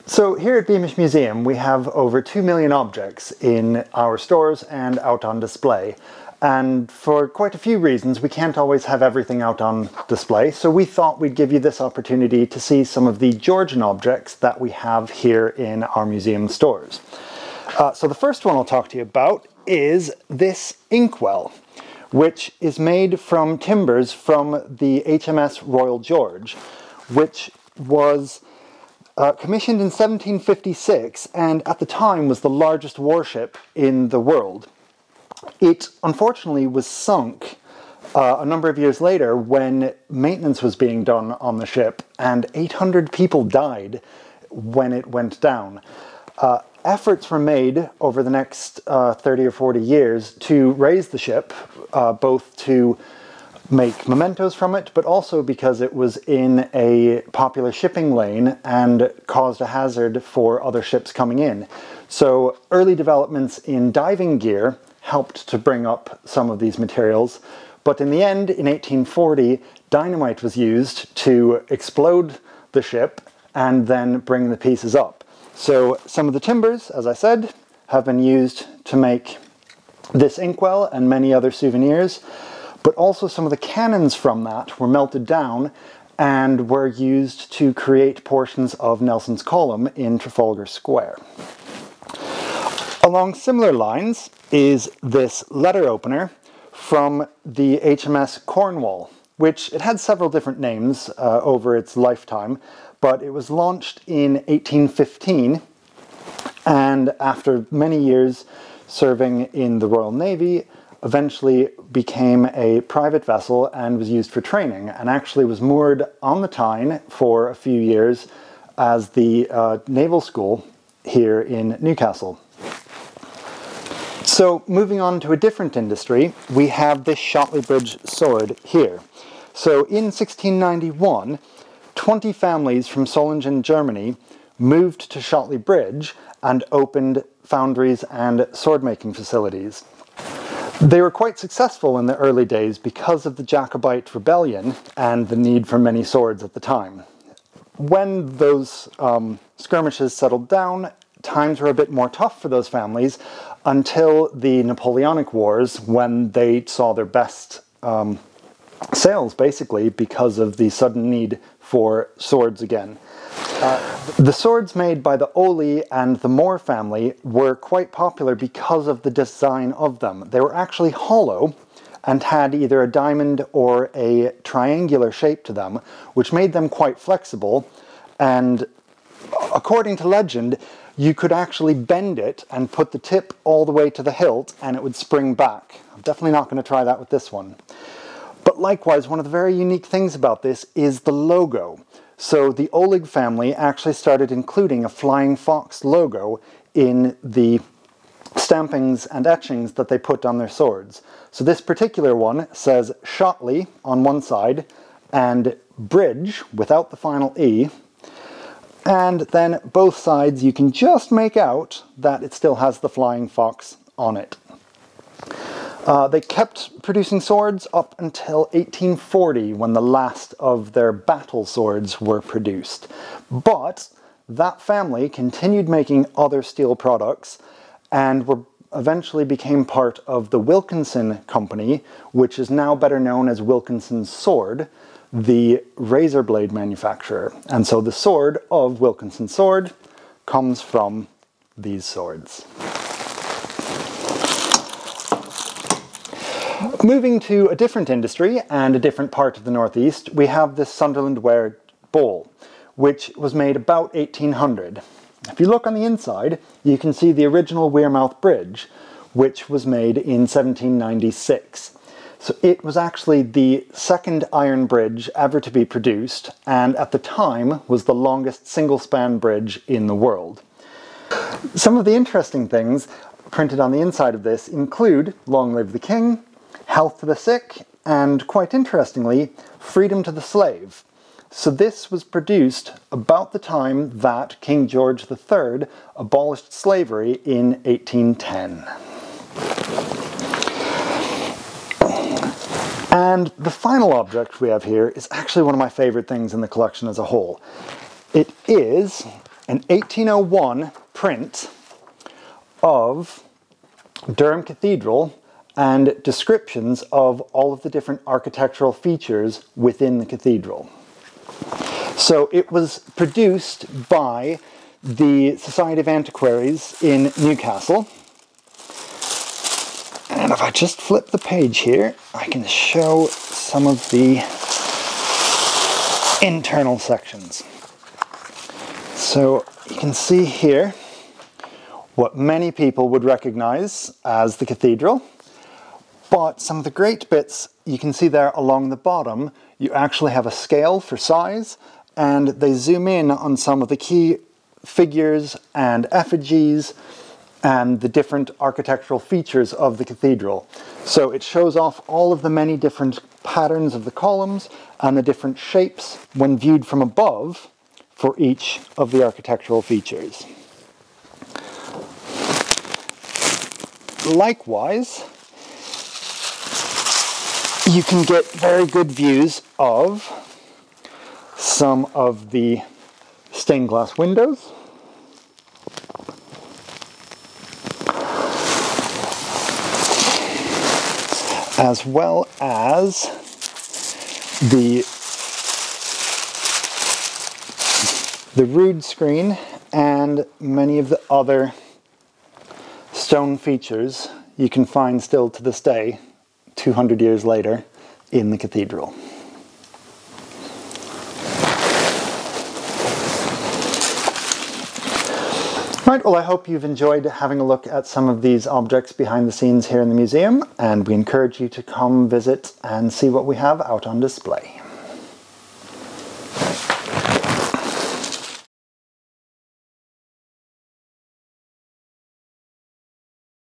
So here at Beamish Museum we have over 2 million objects in our stores and out on display. And for quite a few reasons we can't always have everything out on display, so we thought we'd give you this opportunity to see some of the Georgian objects that we have here in our museum stores. So the first one I'll talk to you about is this inkwell, which is made from timbers from the HMS Royal George, which was commissioned in 1756 and at the time was the largest warship in the world. It unfortunately was sunk a number of years later when maintenance was being done on the ship, and 800 people died when it went down. Efforts were made over the next 30 or 40 years to raise the ship, both to make mementos from it, but also because it was in a popular shipping lane and caused a hazard for other ships coming in. So early developments in diving gear helped to bring up some of these materials, but in the end, in 1840, dynamite was used to explode the ship and then bring the pieces up. So some of the timbers, as I said, have been used to make this inkwell and many other souvenirs, but also some of the cannons from that were melted down and were used to create portions of Nelson's Column in Trafalgar Square. Along similar lines is this letter opener from the HMS Cornwall, which it had several different names over its lifetime, but it was launched in 1815, and after many years serving in the Royal Navy, eventually became a private vessel and was used for training, and actually was moored on the Tyne for a few years as the naval school here in Newcastle. So moving on to a different industry, we have this Shotley Bridge sword here. So in 1691, 20 families from Solingen, Germany moved to Shotley Bridge and opened foundries and sword-making facilities. They were quite successful in the early days because of the Jacobite rebellion and the need for many swords at the time. When those skirmishes settled down, times were a bit more tough for those families until the Napoleonic Wars, when they saw their best sales, basically, because of the sudden need for swords again. The swords made by the Oley and the Moore family were quite popular because of the design of them. They were actually hollow and had either a diamond or a triangular shape to them, which made them quite flexible, and according to legend, you could actually bend it and put the tip all the way to the hilt and it would spring back. I'm definitely not going to try that with this one. But likewise, one of the very unique things about this is the logo. So the Oleg family actually started including a flying fox logo in the stampings and etchings that they put on their swords. So this particular one says Shotley on one side and Bridge without the final E, and then both sides you can just make out that it still has the flying fox on it. They kept producing swords up until 1840, when the last of their battle swords were produced. But that family continued making other steel products and eventually became part of the Wilkinson Company, which is now better known as Wilkinson's Sword, the razor blade manufacturer. And so the sword of Wilkinson's Sword comes from these swords. Moving to a different industry and a different part of the Northeast, we have this Sunderland ware bowl, which was made about 1800. If you look on the inside, you can see the original Wearmouth Bridge, which was made in 1796. So it was actually the second iron bridge ever to be produced, and at the time was the longest single-span bridge in the world. Some of the interesting things printed on the inside of this include "Long live the King," "Health to the sick," and quite interestingly, "Freedom to the slave." So this was produced about the time that King George III abolished slavery in 1810. And the final object we have here is actually one of my favorite things in the collection as a whole. It is an 1801 print of Durham Cathedral and descriptions of all of the different architectural features within the cathedral. So it was produced by the Society of Antiquaries in Newcastle. And if I just flip the page here, I can show some of the internal sections. So you can see here what many people would recognize as the cathedral, but some of the great bits you can see there along the bottom, you actually have a scale for size, and they zoom in on some of the key figures and effigies and the different architectural features of the cathedral. So it shows off all of the many different patterns of the columns and the different shapes when viewed from above for each of the architectural features. Likewise, you can get very good views of some of the stained glass windows, as well as the rood screen and many of the other stone features you can find still to this day, 200 years later, in the cathedral. Right, well, I hope you've enjoyed having a look at some of these objects behind the scenes here in the museum, and we encourage you to come visit and see what we have out on display.